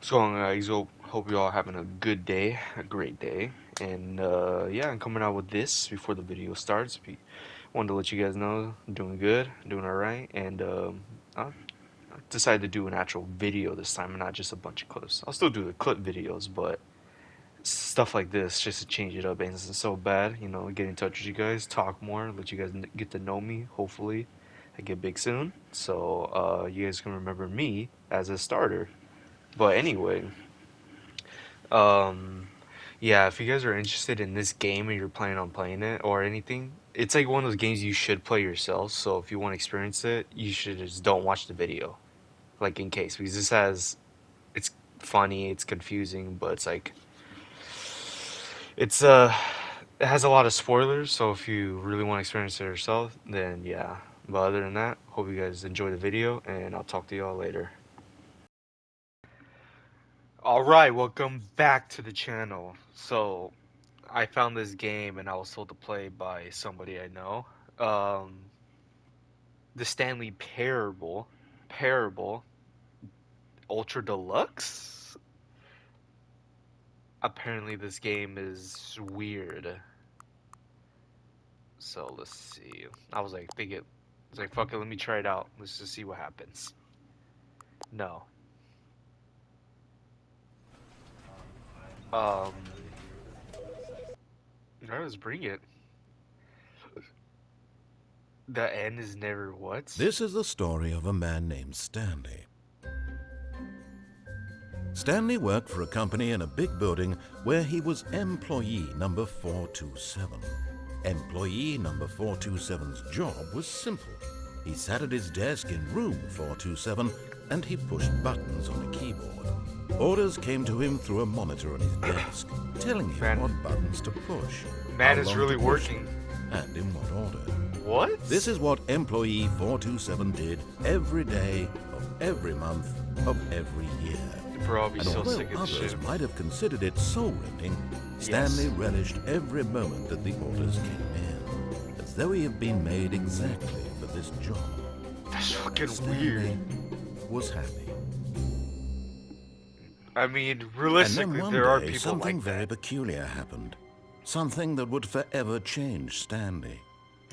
What's going on, guys? Hope you all having a good day, a great day. And yeah, I'm coming out with this before the video starts. Wanted to let you guys know I'm doing good, doing alright, and I decided to do an actual video this time and not just a bunch of clips. I'll still do the clip videos, but stuff like this just to change it up ain't so bad. Get in touch with you guys, talk more, let you guys get to know me. Hopefully, I get big soon, so you guys can remember me as a starter. But anyway. Um, yeah, if you guys are interested in this game and you're planning on playing it or anything, it's like one of those games you should play yourself. So if you want to experience it, you should just don't watch the video, like in case, because it's funny, it's confusing, but it's it has a lot of spoilers. So if you really want to experience it yourself, then yeah. But other than that, hope you guys enjoy the video, and I'll talk to y'all later. Alright, welcome back to the channel. So, I found this game and I was told to play by somebody I know. Um, the Stanley Parable Ultra Deluxe. Apparently, this game is weird. So let's see. I was like, fuck it, let me try it out. Let's just see what happens. No. Um. Alright, let's bring it. The end is never what? This is the story of a man named Stanley. Stanley worked for a company in a big building where he was employee number 427. Employee number 427's job was simple. He sat at his desk in room 427 and he pushed buttons on a keyboard. Orders came to him through a monitor on his desk, telling him what buttons to push, Man, how it's long really to push working. them, and in what order. What? This is what employee 427 did every day of every month of every year. You're probably And so although sick of this others shit. might have considered it soul-rending, Stanley relished every moment that the orders came in, as though he had been made exactly for this job. That's fucking Stanley weird. was happy. I mean, And then realistically, one there are day, people something like very that. peculiar happened. Something that would forever change Stanley.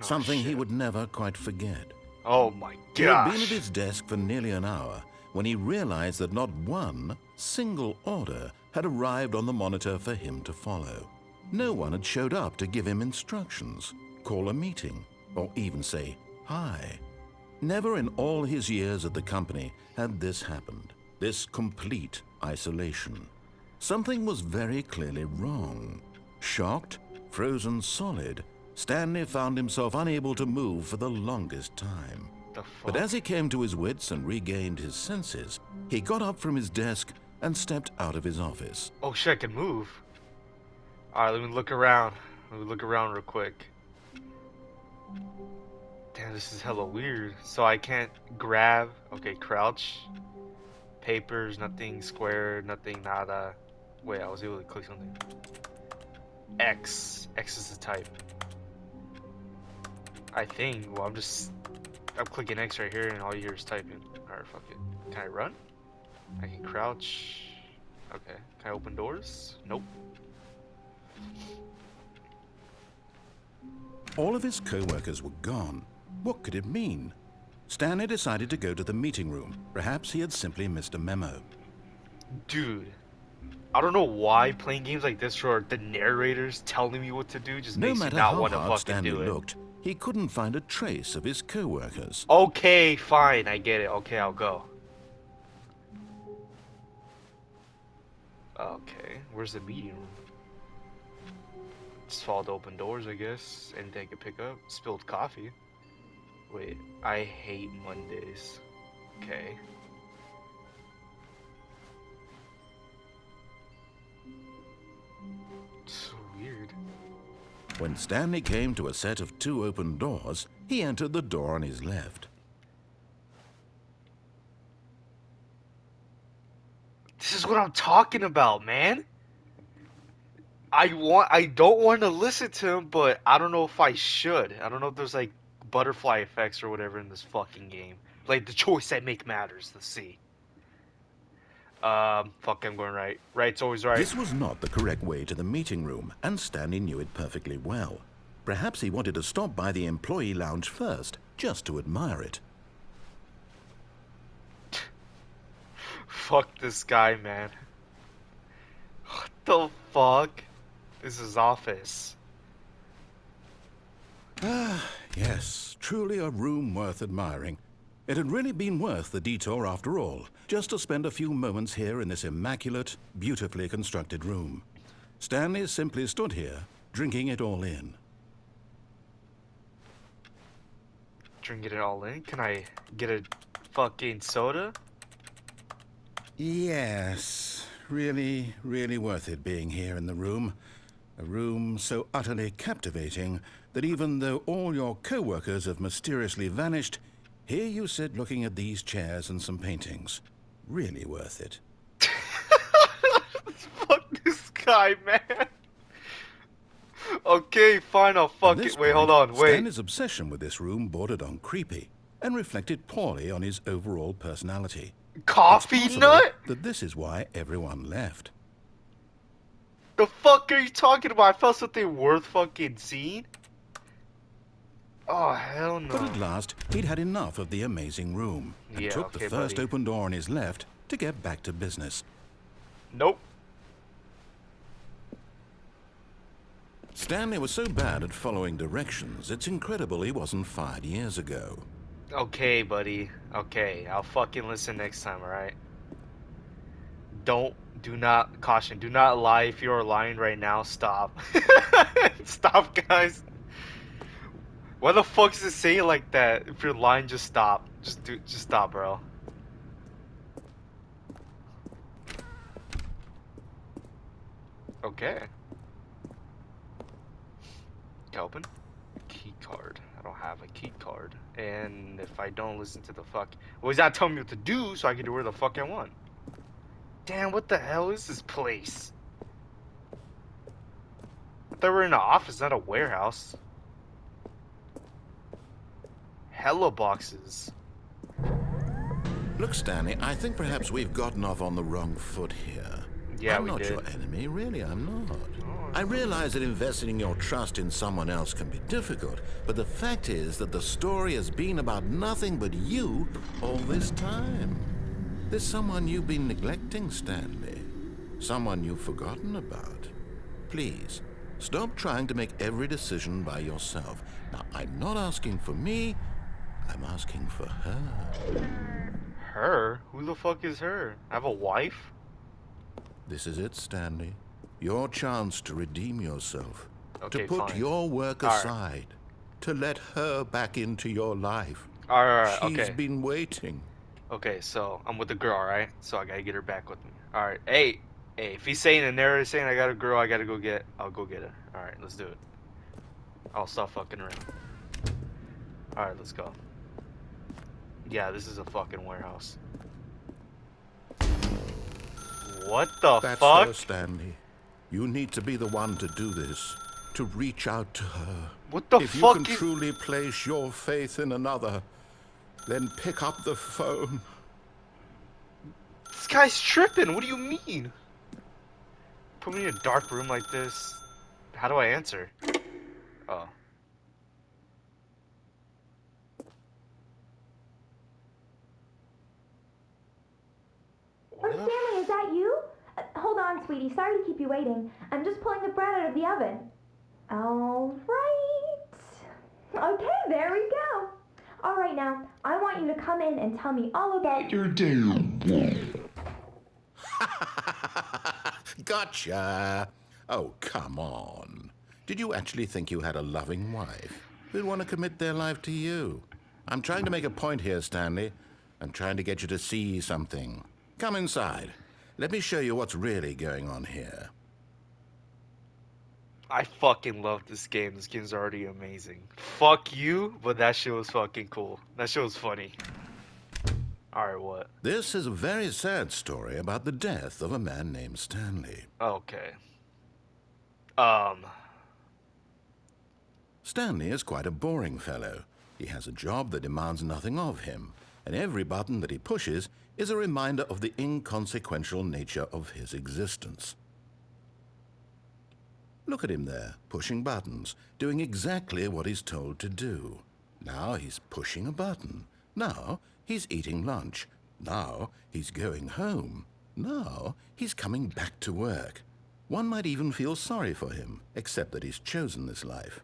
Oh Something he shit. would never quite forget. Oh my He had been at gosh. his desk for nearly an hour when he realized that not one single order had arrived on the monitor for him to follow. No one had showed up to give him instructions, call a meeting, or even say hi. Never in all his years at the company had this happened, this complete isolation. Something was very clearly wrong. Shocked, frozen solid, Stanley found himself unable to move for the longest time. The But fuck? as he came to his wits and regained his senses, he got up from his desk and stepped out of his office. Oh shit, I can move. Alright, let me look around. Let me look around real quick. Damn, this is hella weird. So I can't grab. Okay, crouch. Papers, nothing. Square, nothing. Nada. Wait, I was able to click something. X. X is the type. I think. Well, I'm clicking X right here, and all you hear is typing. Alright, fuck it. Can I run? I can crouch. Okay. Can I open doors? Nope. All of his co-workers were gone. What could it mean? Stanley decided to go to the meeting room. Perhaps he had simply missed a memo. Dude, I don't know why playing games like this where the narrator's telling me what to do just No makes you matter not how want to hard fucking Stanley do it. looked, he couldn't find a trace of his co-workers. Okay, fine, I get it. Okay, I'll go. Okay, where's the meeting room? Just follow the open doors, I guess. Anything I could pick up? Spilled coffee. Wait, I hate Mondays. Okay. So weird. When Stanley came to a set of 2 open doors, he entered the door on his left. This is what I'm talking about, man. I don't want to listen to him, but I don't know if I should. I don't know if there's like butterfly effects or whatever in this fucking game. Like the choice that make matters. Let's see. Fuck, I'm going right. Right's always right. This was not the correct way to the meeting room, and Stanley knew it perfectly well. Perhaps he wanted to stop by the employee lounge first, just to admire it. Fuck this guy, man. What the fuck? This is his office. Yes, truly a room worth admiring. It had really been worth the detour after all, just to spend a few moments here in this immaculate, beautifully constructed room. Stanley simply stood here, drinking it all in. Drinking it all in? Can I get a fucking soda? Yes, really, really worth it being here in the room. A room so utterly captivating that even though all your co-workers have mysteriously vanished, here you sit looking at these chairs and some paintings. Really worth it. Fuck this guy, man. Okay, fine, I'll At fuck this it. Wait, hold point, on, wait. Stanley's obsession with this room bordered on creepy and reflected poorly on his overall personality. It's Coffee possible nut? that this is why everyone left. The fuck are you talking about? I felt something worth fucking seeing. Oh, hell But no. at last, he'd had enough of the amazing room and Yeah, took okay, the first buddy. open door on his left to get back to business. Nope. Stanley was so bad at following directions, it's incredible he wasn't fired years ago. Okay, buddy. Okay, I'll fucking listen next time, alright? Do not, caution, do not lie. If you're lying right now, stop. Stop, guys. Why the fuck does it say it like that? If you're lying, just stop. Just stop, bro. Okay. Open. Key card. I don't have a key card. And if I don't listen to the fuck... Well, he's not telling me what to do, so I can do whatever the fuck I want. Damn, what the hell is this place? I thought we were in an office, not a warehouse. Hella boxes. Look, Stanley, I think perhaps we've gotten off on the wrong foot here. Yeah, I'm we not did. your enemy, really, I'm not. I realize that investing your trust in someone else can be difficult, but the fact is that the story has been about nothing but you all this time. There's someone you've been neglecting, Stanley. Someone you've forgotten about. Please, stop trying to make every decision by yourself. Now, I'm not asking for me, I'm asking for her. Her? Who the fuck is her? I have a wife? This is it, Stanley. Your chance to redeem yourself. Okay, to put fine. your work All right. aside. To let her back into your life. Alright, She's okay. been waiting. Okay, so I'm with the girl, alright? So I gotta get her back with me. Alright, hey, if he's saying the narrative saying I got a girl, I gotta go get, I'll go get her. Alright, let's do it. I'll stop fucking around. Alright, let's go. Yeah, this is a fucking warehouse. What the That's fuck? her, Stanley. You need to be the one to do this. To reach out to her. What the if you fuck can is... truly place your faith in another, then pick up the phone. This guy's tripping, what do you mean? Put me in a dark room like this. How do I answer? Oh. Oh, Stanley, is that you? Hold on, sweetie. Sorry to keep you waiting. I'm just pulling the bread out of the oven. All right. Okay, there we go. All right, now, I want you to come in and tell me all about your day. Gotcha. Oh, come on. Did you actually think you had a loving wife who'd want to commit their life to you? I'm trying to make a point here, Stanley. I'm trying to get you to see something. Come inside. Let me show you what's really going on here. I fucking love this game. This game's already amazing. Fuck you, but that shit was fucking cool. That shit was funny. Alright, what? This is a very sad story about the death of a man named Stanley. Okay. Stanley is quite a boring fellow. He has a job that demands nothing of him, and every button that he pushes is a reminder of the inconsequential nature of his existence. Look at him there, pushing buttons, doing exactly what he's told to do. Now he's pushing a button. Now he's eating lunch. Now he's going home. Now he's coming back to work. One might even feel sorry for him, except that he's chosen this life.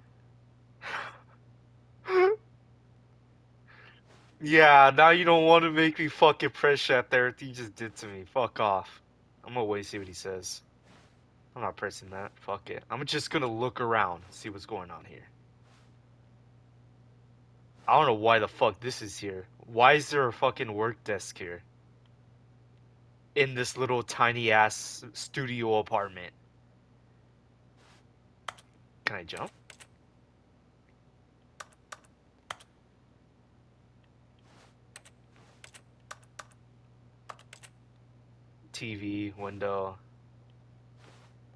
Yeah, now you don't want to make me fucking press that there. You just did to me. Fuck off. I'm gonna wait and see what he says. I'm not pressing that. Fuck it. I'm just gonna look around, see what's going on here. I don't know why the fuck this is here. Why is there a fucking work desk here? In this little tiny ass studio apartment. Can I jump? TV, window.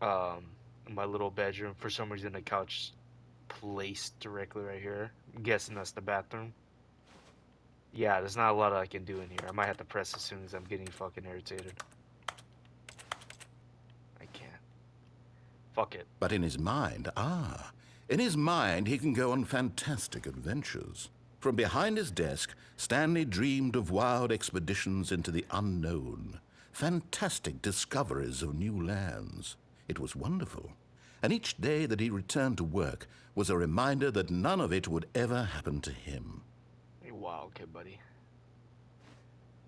My little bedroom. For some reason, the couch placed directly right here. I'm guessing that's the bathroom. Yeah, there's not a lot I can do in here. I might have to press as soon as I'm getting fucking irritated. I can't. Fuck it. But in his mind, in his mind he can go on fantastic adventures. From behind his desk, Stanley dreamed of wild expeditions into the unknown, fantastic discoveries of new lands. It was wonderful. And each day that he returned to work was a reminder that none of it would ever happen to him. Wow, okay, buddy.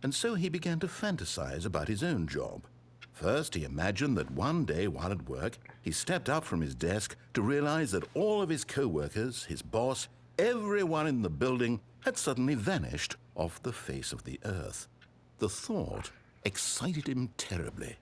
And so he began to fantasize about his own job. First, he imagined that one day while at work, he stepped up from his desk to realize that all of his co-workers, his boss, everyone in the building had suddenly vanished off the face of the earth. The thought excited him terribly.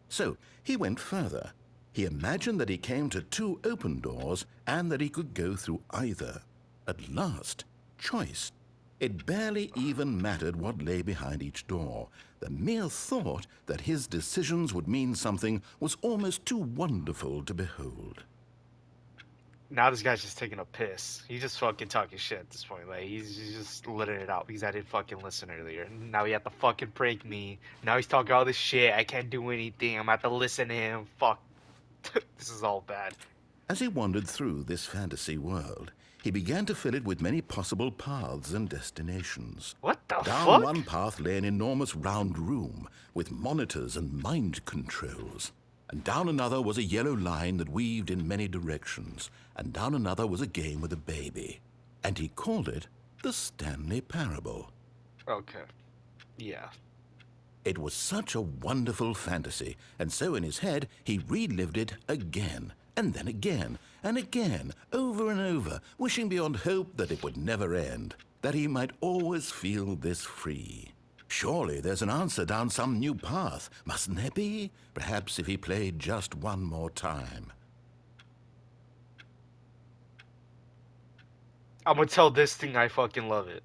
So he went further. He imagined that he came to 2 open doors and that he could go through either. At last, choice. It barely even mattered what lay behind each door. The mere thought that his decisions would mean something was almost too wonderful to behold. Now this guy's just taking a piss. He's just fucking talking shit at this point. Like, he's just letting it out because I didn't fucking listen earlier. Now he had to fucking break me. Now he's talking all this shit. I can't do anything. I'm gonna have to listen to him. Fuck. This is all bad. As he wandered through this fantasy world, he began to fill it with many possible paths and destinations. What the Down fuck? one path lay an enormous round room with monitors and mind controls. And down another was a yellow line that weaved in many directions. And down another was a game with a baby. And he called it the Stanley Parable. Okay. Yeah. It was such a wonderful fantasy, and so in his head he relived it again, and then again, and again, over and over, wishing beyond hope that it would never end, that he might always feel this free. Surely there's an answer down some new path, mustn't there be? Perhaps if he played just one more time. I'm gonna tell this thing I fucking love it.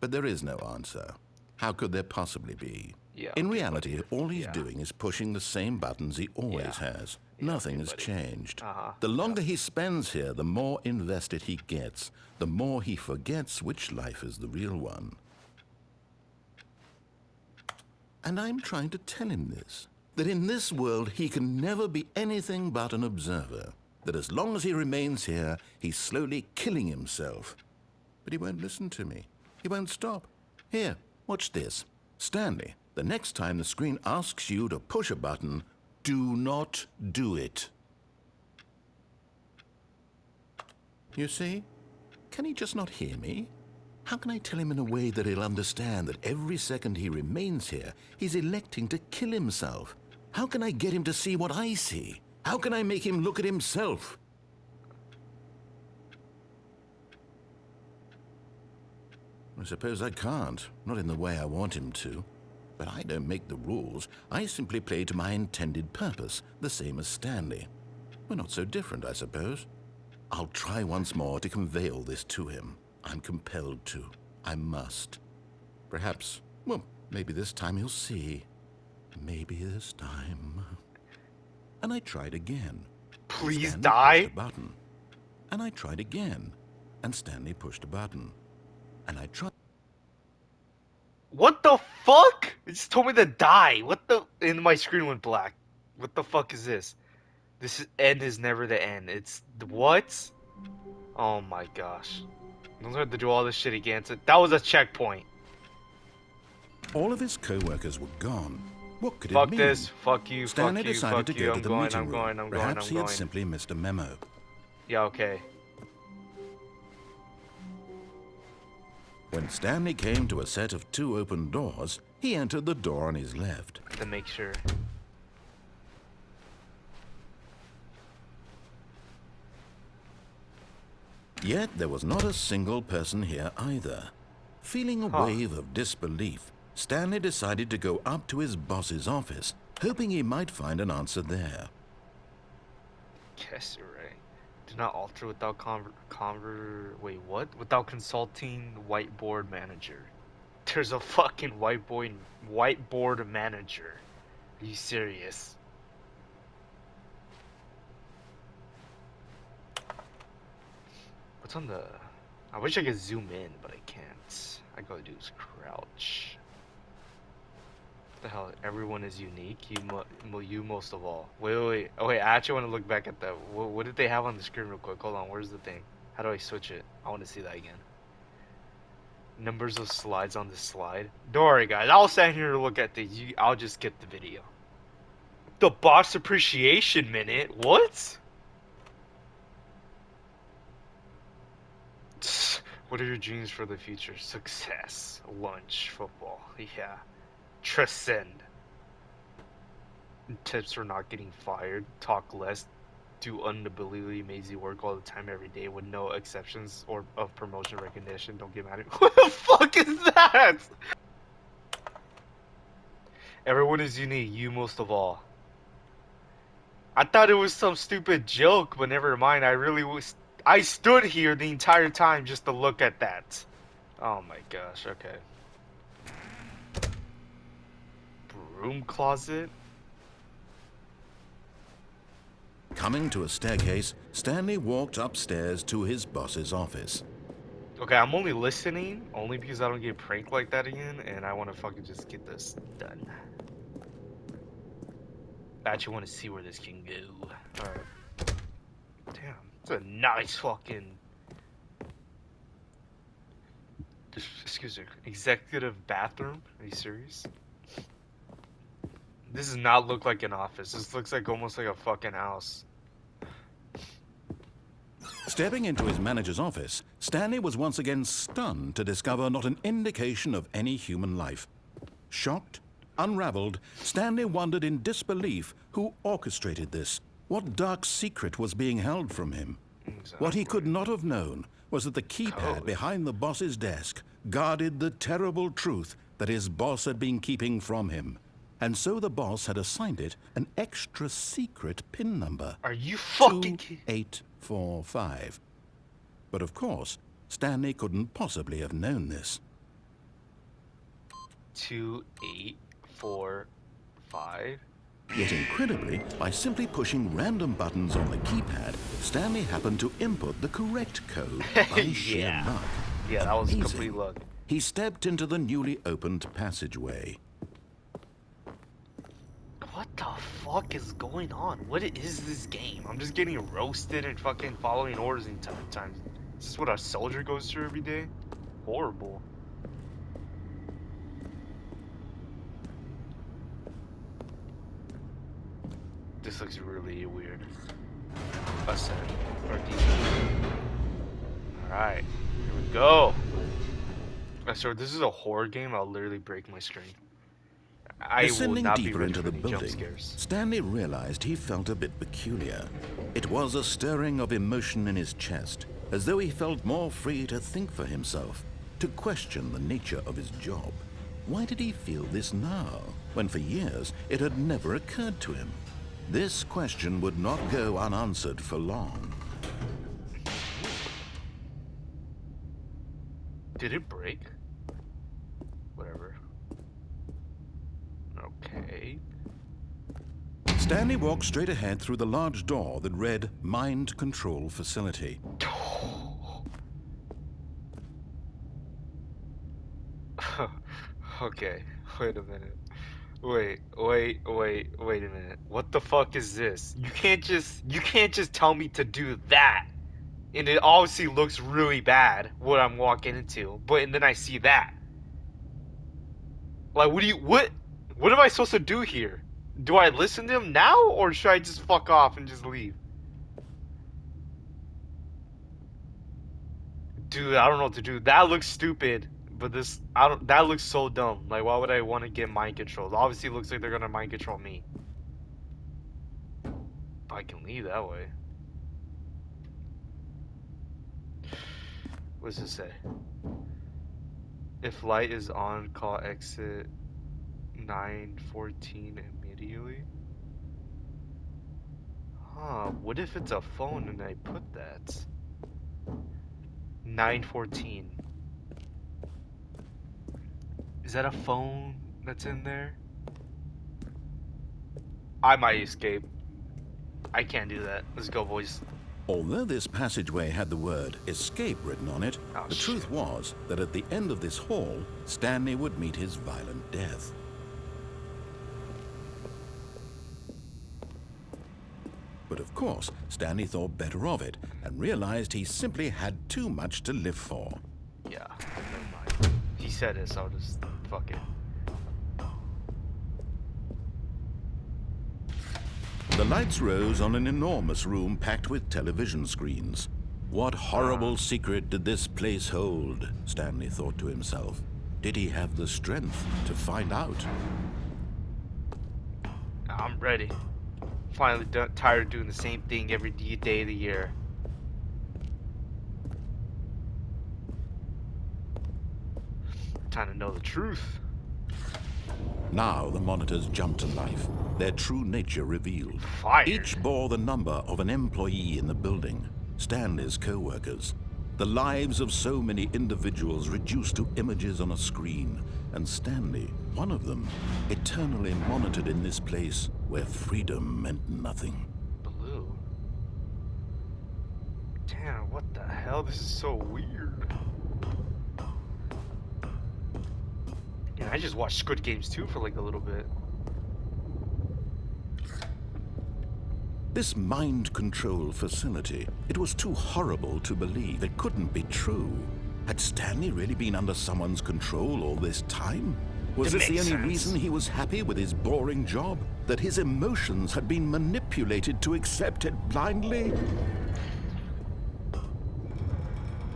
But there is no answer. How could there possibly be? Yeah. In reality, all he's Yeah. doing is pushing the same buttons he always has. Yeah, Nothing okay, has buddy. changed. Uh-huh. The longer he spends here, the more invested he gets, the more he forgets which life is the real one. And I'm trying to tell him this, that in this world he can never be anything but an observer, that as long as he remains here, he's slowly killing himself. But he won't listen to me. He won't stop. Here, watch this. Stanley, the next time the screen asks you to push a button, do not do it. You see? Can he just not hear me? How can I tell him in a way that he'll understand that every second he remains here, he's electing to kill himself? How can I get him to see what I see? How can I make him look at himself? I suppose I can't, not in the way I want him to. But I don't make the rules. I simply play to my intended purpose, the same as Stanley. We're not so different, I suppose. I'll try once more to convey all this to him. I'm compelled to. I must. Perhaps, well, maybe this time he'll see. Maybe this time. And I tried again. Please Stanley pushed die. a button, and I tried again, and Stanley pushed a button, and I tried. What the fuck? It just told me to die. What the? And my screen went black. What the fuck is this? End is never the end. It's what? Oh my gosh. I'm gonna have to do all this shit again. That was a checkpoint. All of his co-workers were gone. What could it Fuck mean? this. Fuck you. Stanley Fuck you. decided to Fuck you. go to I'm the going. meeting I'm room. going. I'm going. Perhaps I'm he had going. simply missed a memo. Yeah. Okay. When Stanley came to a set of 2 open doors, he entered the door on his left. To make sure. Yet there was not a single person here either. Feeling a wave of disbelief, Stanley decided to go up to his boss's office, hoping he might find an answer there. Guess you're right. Do not alter without wait, what? Without consulting whiteboard manager. There's a fucking whiteboard manager. Are you serious? What's on the? I wish I could zoom in, but I can't. I gotta do is crouch. What the hell? Everyone is unique. You most of all. Wait. Oh wait, I actually want to look back at that. What did they have on the screen real quick? Hold on. Where's the thing? How do I switch it? I want to see that again. Numbers of slides on this slide. Don't worry, guys. I'll stand here and look at these. I'll just skip the video. The boss appreciation minute. What? What are your dreams for the future? Success. Lunch. Football. Yeah. Transcend. Tips for not getting fired. Talk less. Do unbelievably amazing work all the time every day with no exceptions or of promotion recognition. Don't get mad at me. What the fuck is that? Everyone is unique. You most of all. I thought it was some stupid joke, but never mind. I stood here the entire time just to look at that. Oh my gosh, okay. Broom closet? Coming to a staircase, Stanley walked upstairs to his boss's office. Okay, I'm only listening, only because I don't get pranked like that again, and I want to fucking just get this done. I actually want to see where this can go. Alright. Damn, it's a nice fucking... Excuse me, executive bathroom? Are you serious? This does not look like an office. This looks like almost like a fucking house. Stepping into his manager's office, Stanley was once again stunned to discover not an indication of any human life. Shocked, unraveled, Stanley wondered in disbelief who orchestrated this. What dark secret was being held from him? Exactly. What he could not have known was that the keypad Code. behind the boss's desk guarded the terrible truth that his boss had been keeping from him. And so the boss had assigned it an extra secret PIN number. Are you fucking kidding? 2845. But of course, Stanley couldn't possibly have known this. 2845. Yet incredibly, by simply pushing random buttons on the keypad, Stanley happened to input the correct code by sheer Yeah. luck. Yeah, that was Amazing. complete luck. He stepped into the newly opened passageway. What the fuck is going on? What is this game? I'm just getting roasted and fucking following orders in times. Is this what a soldier goes through every day? Horrible. This looks really weird. Ascend. Or descend. Alright. Here we go. So this is a horror game, I'll literally break my screen. I will Descending not be deeper ready into for the any jump building, scares. Stanley realized he felt a bit peculiar. It was a stirring of emotion in his chest, as though he felt more free to think for himself, to question the nature of his job. Why did he feel this now, when for years it had never occurred to him? This question would not go unanswered for long. Did it break? Whatever. Okay. Stanley walked straight ahead through the large door that read Mind Control Facility. Okay, wait a minute. Wait a minute. What the fuck is this? You can't just tell me to do that. And it obviously looks really bad what I'm walking into. But and then I see that. Like what am I supposed to do here? Do I listen to him now or should I just fuck off and just leave? Dude, I don't know what to do. That looks stupid. But this I don't that looks so dumb. Like why would I want to get mind controlled? Obviously it looks like they're gonna mind control me. But I can leave that way. What does it say? If light is on, call exit 914 immediately. Huh, what if it's a phone and I put that? 914. Is that a phone that's in there? I might escape. I can't do that. Let's go, boys. Although this passageway had the word escape written on it, Oh, the truth shit. was that at the end of this hall, Stanley would meet his violent death. But of course, Stanley thought better of it and realized he simply had too much to live for. Yeah, never mind. He said it, so I'll just fuck it. The lights rose on an enormous room packed with television screens. What horrible secret did this place hold? Stanley thought to himself. Did he have the strength to find out? I'm ready. Finally tired of doing the same thing every day of the year. Time to know the truth. Now the monitors jumped to life, their true nature revealed. Fired. Each bore the number of an employee in the building, Stanley's co-workers. The lives of so many individuals reduced to images on a screen, and Stanley, one of them, eternally monitored in this place where freedom meant nothing. Blue. Damn, what the hell? This is so weird. Yeah, I just watched Squid Games 2 for like a little bit. This mind control facility, it was too horrible to believe. It couldn't be true. Had Stanley really been under someone's control all this time? Was It this the makes only sense. reason he was happy with his boring job? That his emotions had been manipulated to accept it blindly?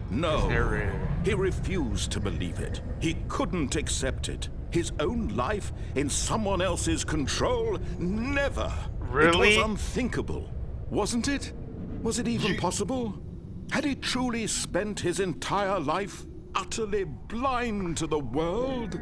No. Narrator. He refused to believe it. He couldn't accept it. His own life in someone else's control? Never. Really? It was unthinkable, wasn't it? Was it even possible? Had he truly spent his entire life utterly blind to the world?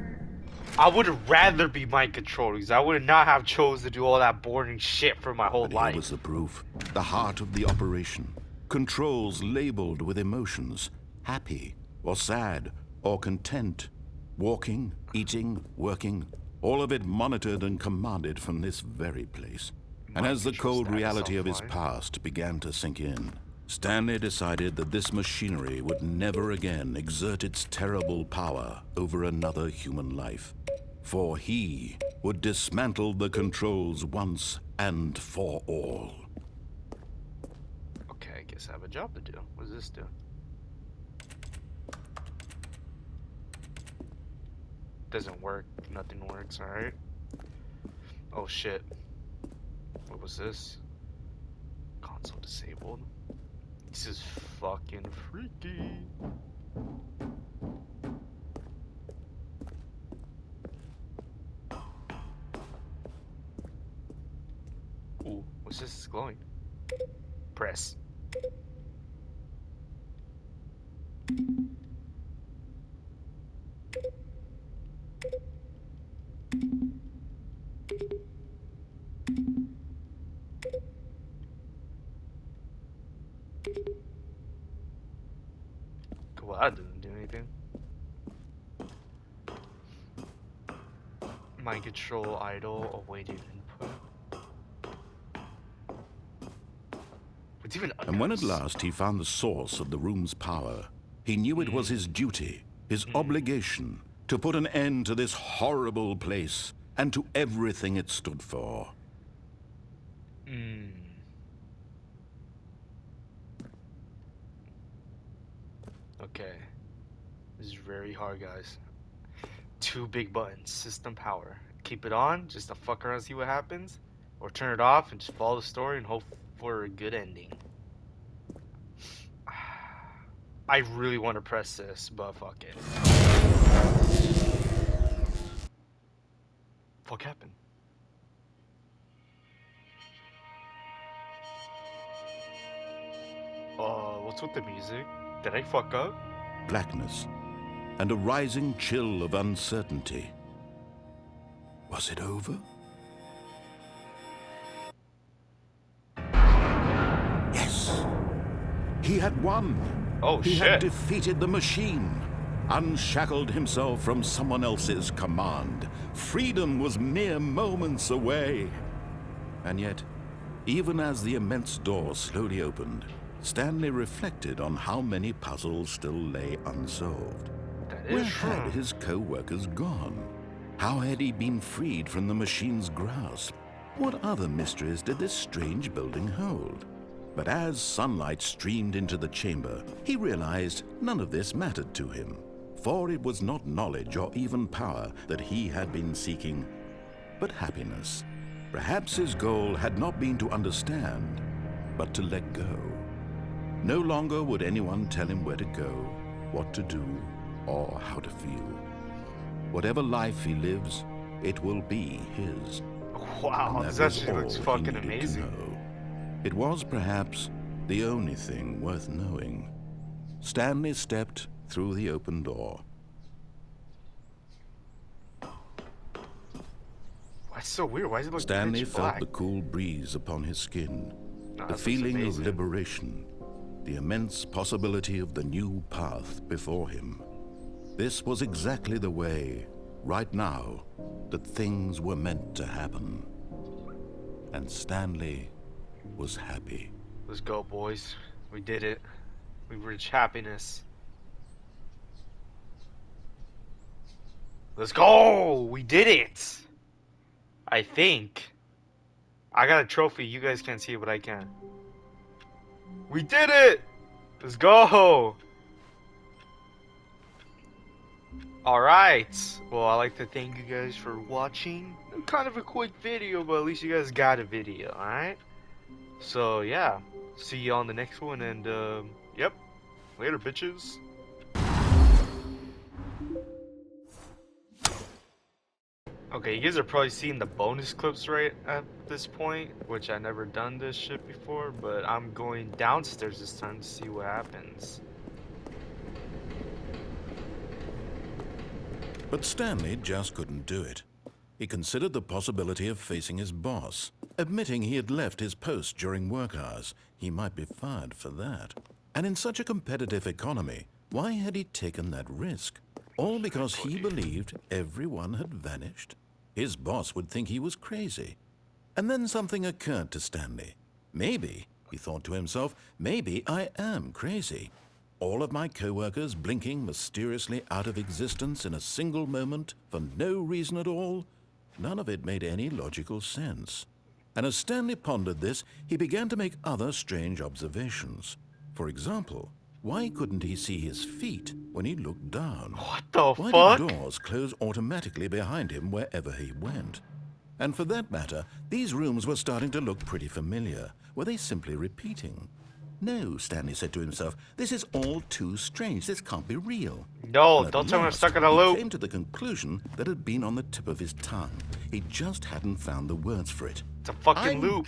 I would rather be mind controlled because I would not have chose to do all that boring shit for my whole But here life. was the proof, the heart of the operation. Controls labeled with emotions, happy or sad or content. Walking, eating, working, all of it monitored and commanded from this very place. And Mind as the control cold status reality of his offline. past began to sink in, Stanley decided that this machinery would never again exert its terrible power over another human life. For he would dismantle the controls once and for all. Okay, I guess I have a job to do. What does this do? Doesn't work. Nothing works, alright? Oh shit. What was this? Console disabled. This is fucking freaky. Ooh, what's this? It's glowing. Press. Well, that doesn't do anything. Mind control idle awaiting input. It's even And when at unknowns. last he found the source of the room's power, he knew it was his duty, his obligation, to put an end to this horrible place and to everything it stood for. Okay. This is very hard, guys. Two big buttons. System power. Keep it on, just to fuck around and see what happens. Or turn it off and just follow the story and hope for a good ending. I really want to press this, but fuck it. Fuck happened? What's with the music? Did I fuck up? Blackness and a rising chill of uncertainty. Was it over? Yes! He had won! Oh, He shit. had defeated the machine, unshackled himself from someone else's command. Freedom was mere moments away. And yet, even as the immense door slowly opened, Stanley reflected on how many puzzles still lay unsolved. That Where is true. had his co-workers gone? How had he been freed from the machine's grasp? What other mysteries did this strange building hold? But as sunlight streamed into the chamber, he realized none of this mattered to him, for it was not knowledge or even power that he had been seeking, but happiness. Perhaps his goal had not been to understand, but to let go. No longer would anyone tell him where to go, what to do, or how to feel. Whatever life he lives, it will be his. Wow, And this that was actually all looks he fucking needed to amazing. know. It was perhaps the only thing worth knowing. Stanley stepped through the open door. That's so weird. Why does it look Stanley pitch felt black? the cool breeze upon his skin, Nah, the this looks feeling of amazing. liberation, the immense possibility of the new path before him. This was exactly the way, right now, that things were meant to happen. And Stanley was happy. Let's go, boys. We did it. We reached happiness. Let's go! We did it! I think. I got a trophy. You guys can't see it, but I can. We did it! Let's go! Alright. Well, I'd like to thank you guys for watching. Kind of a quick video, but at least you guys got a video, alright? So, yeah. See you on the next one, and, yep. Later, bitches. Okay, you guys are probably seeing the bonus clips right at this point, which I never done this shit before, but I'm going downstairs this time to see what happens. But Stanley just couldn't do it. He considered the possibility of facing his boss. Admitting he had left his post during work hours, he might be fired for that. And in such a competitive economy, why had he taken that risk? All because he believed everyone had vanished? His boss would think he was crazy. And then something occurred to Stanley. Maybe, he thought to himself, maybe I am crazy. All of my co-workers blinking mysteriously out of existence in a single moment for no reason at all? None of it made any logical sense. And as Stanley pondered this, he began to make other strange observations. For example, why couldn't he see his feet when he looked down? What the Why fuck? did doors close automatically behind him wherever he went? And for that matter, these rooms were starting to look pretty familiar. Were they simply repeating? No, Stanley said to himself, this is all too strange. This can't be real. No, And at don't tell me I'm last, stuck in a he loop. came to the conclusion that had been on the tip of his tongue. He just hadn't found the words for it. It's a fucking I'm loop.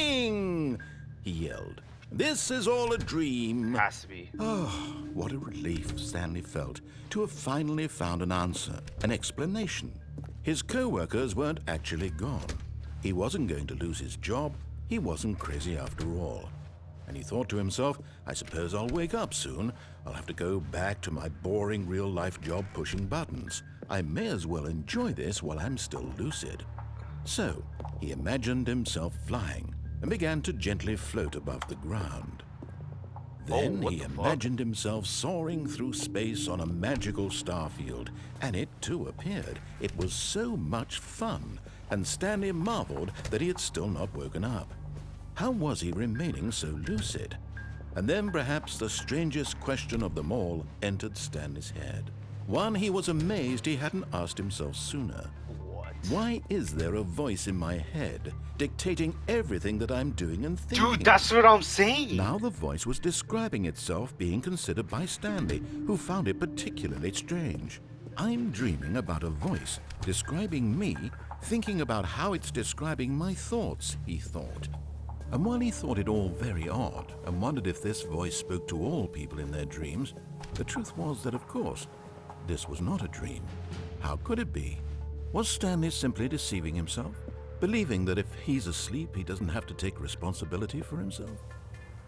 dreaming, he yelled. This is all a dream. Has to be. Oh, what a relief Stanley felt to have finally found an answer, an explanation. His co-workers weren't actually gone. He wasn't going to lose his job. He wasn't crazy after all. And he thought to himself, I suppose I'll wake up soon. I'll have to go back to my boring real-life job pushing buttons. I may as well enjoy this while I'm still lucid. So, he imagined himself flying, and began to gently float above the ground. Oh, Then what he the fuck? imagined himself soaring through space on a magical starfield, and it too appeared. It was so much fun, and Stanley marveled that he had still not woken up. How was he remaining so lucid? And then perhaps the strangest question of them all entered Stanley's head. One he was amazed he hadn't asked himself sooner. What? Why is there a voice in my head dictating everything that I'm doing and thinking? Dude, that's what I'm saying. Now the voice was describing itself being considered by Stanley, who found it particularly strange. I'm dreaming about a voice describing me, thinking about how it's describing my thoughts, he thought. And while he thought it all very odd and wondered if this voice spoke to all people in their dreams, the truth was that, of course, this was not a dream. How could it be? Was Stanley simply deceiving himself, believing that if he's asleep, he doesn't have to take responsibility for himself?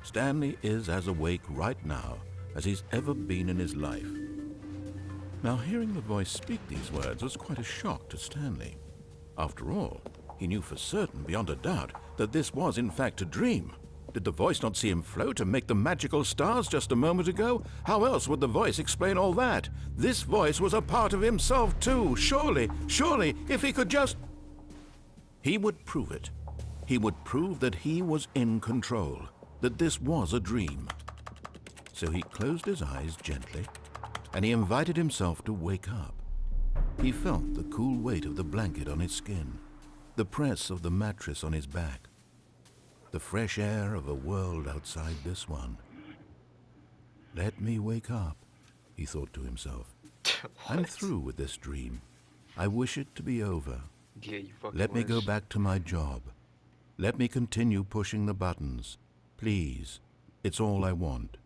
Stanley is as awake right now as he's ever been in his life. Now, hearing the voice speak these words was quite a shock to Stanley. After all, he knew for certain, beyond a doubt, that this was in fact a dream. Did the voice not see him float and make the magical stars just a moment ago? How else would the voice explain all that? This voice was a part of himself too. Surely, if he could just... He would prove it. He would prove that he was in control, that this was a dream. So he closed his eyes gently, and he invited himself to wake up. He felt the cool weight of the blanket on his skin, the press of the mattress on his back, the fresh air of a world outside this one. Let me wake up, he thought to himself. I'm through with this dream. I wish it to be over. Yeah, you fucking Let me go wish. back to my job. Let me continue pushing the buttons. Please, it's all I want.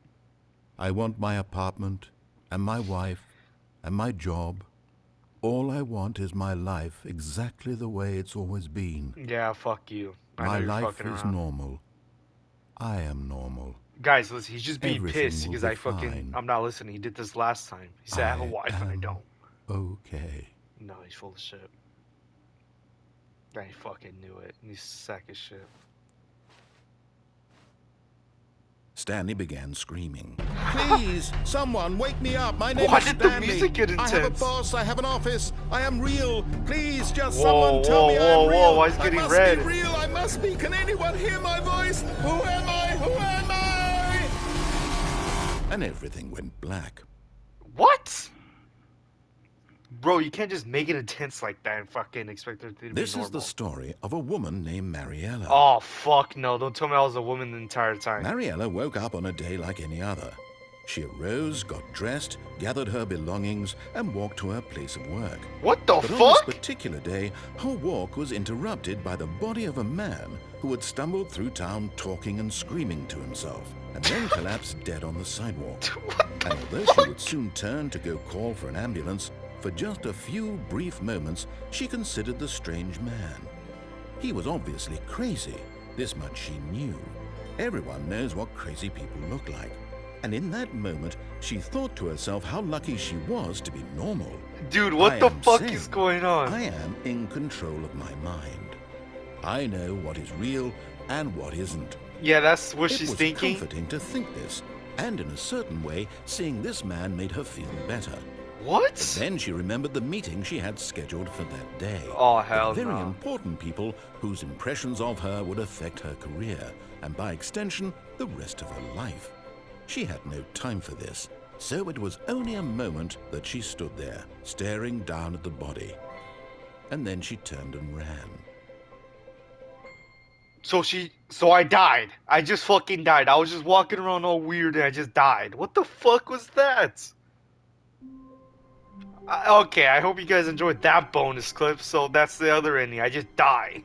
I want my apartment, and my wife, and my job. All I want is my life exactly the way it's always been. Yeah, fuck you. I know My you're life fucking is around. normal. I am normal. Guys, listen, he's just being Everything pissed will because be I fucking... fine. I'm not listening. He did this last time. He said, I have a wife and I am don't. Okay. No, he's full of shit. I fucking knew it. He's a sack of shit. Stanley began screaming. Please, someone wake me up. My name Why is did the Stanley. music get I have a intense? boss. I have an office. I am real. Please, just Whoa, someone tell me whoa, I'm real. whoa, why is it getting I must red? be real. I must be. Can anyone hear my voice? Who am I? Who am I? And everything went black. What? Bro, you can't just make it intense like that and fucking expect it to be This normal. is the story of a woman named Mariella. Oh, fuck no. Don't tell me I was a woman the entire time. Mariella woke up on a day like any other. She arose, got dressed, gathered her belongings, and walked to her place of work. What the But on this fuck? particular day, her walk was interrupted by the body of a man who had stumbled through town talking and screaming to himself, and then collapsed dead on the sidewalk. What the And although fuck? she would soon turn to go call for an ambulance, for just a few brief moments, she considered the strange man. He was obviously crazy. This much she knew. Everyone knows what crazy people look like. And in that moment, she thought to herself how lucky she was to be normal. Dude, what I the am fuck sane. is going on? I am in control of my mind. I know what is real and what isn't. Yeah, that's what It she's was thinking. comforting to think this, and in a certain way, seeing this man made her feel better. What? But then she remembered the meeting she had scheduled for that day. Oh, hell With very no. important people whose impressions of her would affect her career, and by extension, the rest of her life. She had no time for this, so it was only a moment that she stood there, staring down at the body. And then she turned and ran. So I died. I just fucking died. I was just walking around all weird and I just died. What the fuck was that? Okay, I hope you guys enjoyed that bonus clip. So that's the other ending. I just died.